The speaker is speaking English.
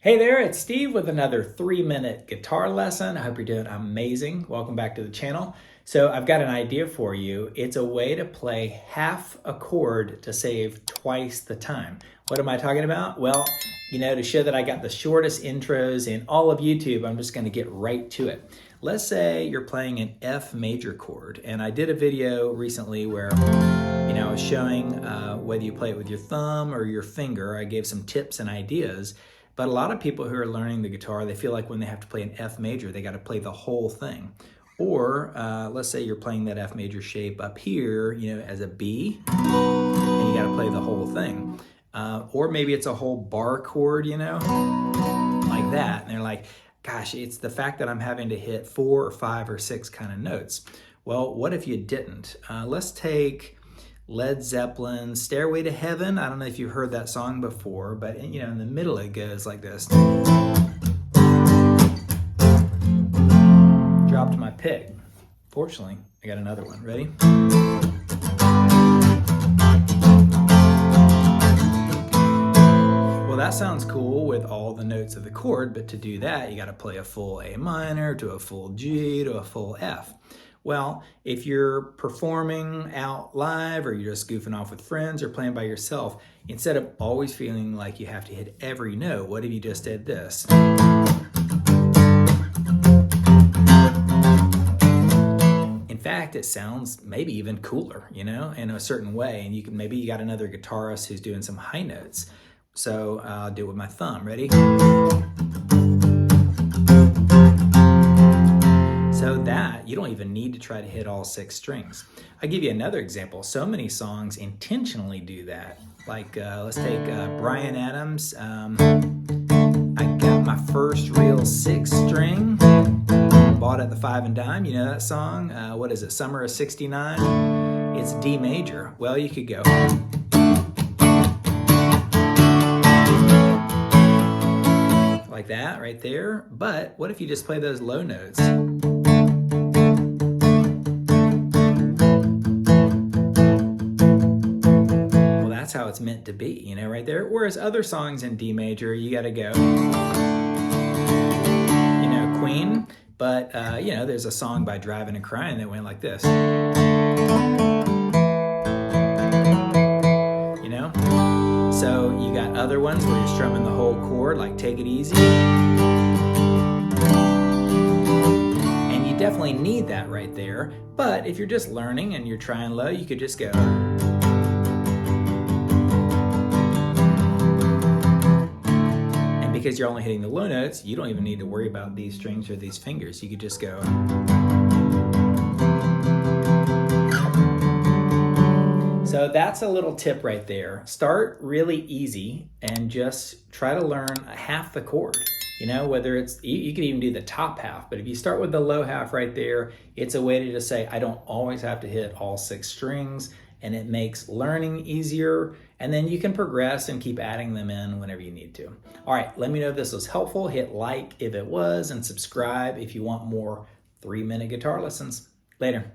Hey there, it's Steve with another 3-minute guitar lesson. I hope you're doing amazing. Welcome back to the channel. So I've got an idea for you. It's a way to play half a chord to save twice the time. What am I talking about? Well, to show that I got the shortest intros in all of YouTube, I'm just going to get right to it. Let's say you're playing an F major chord, and I did a video recently where I was showing whether you play it with your thumb or your finger. I gave some tips and ideas. But a lot of people who are learning the guitar, they feel like when they have to play an F major, they got to play the whole thing. Or let's say you're playing that F major shape up here, as a B, and you got to play the whole thing. Or maybe it's a whole bar chord, like that. And they're like, gosh, it's the fact that I'm having to hit 4 or 5 or 6 kind of notes. Well, what if you didn't? Let's take Led Zeppelin, Stairway to Heaven. I don't know if you've heard that song before, but in the middle it goes like this. Dropped my pick. Fortunately, I got another one. Ready? Well, that sounds cool with all the notes of the chord, but to do that, you got to play a full A minor to a full G to a full F. Well, if you're performing out live or you're just goofing off with friends or playing by yourself, instead of always feeling like you have to hit every note, what if you just did this? In fact, it sounds maybe even cooler, in a certain way. And maybe you got another guitarist who's doing some high notes. So I'll do it with my thumb. Ready? So that you don't even need to try to hit all 6 strings. I'll give you another example. So many songs intentionally do that. Like let's take Bryan Adams. I got my first real 6 string. Bought at the 5 and Dime. You know that song? What is it? Summer of '69. It's D major. Well, you could go like that right there. But what if you just play those low notes? That's how it's meant to be, right there. Whereas other songs in D major, you got to go, Queen. But, there's a song by Driving and Crying that went like this. So you got other ones where you're strumming the whole chord, like Take It Easy. And you definitely need that right there. But if you're just learning and you're trying low, you could just go. Because you're only hitting the low notes, you don't even need to worry about these strings or these fingers. You could just go. So that's a little tip right there. Start really easy and just try to learn half the chord. Whether it's, you could even do the top half, but if you start with the low half right there, it's a way to just say, I don't always have to hit all 6 strings, and it makes learning easier, and then you can progress and keep adding them in whenever you need to. All right, let me know if this was helpful. Hit like if it was, and subscribe if you want more 3-minute guitar lessons. Later.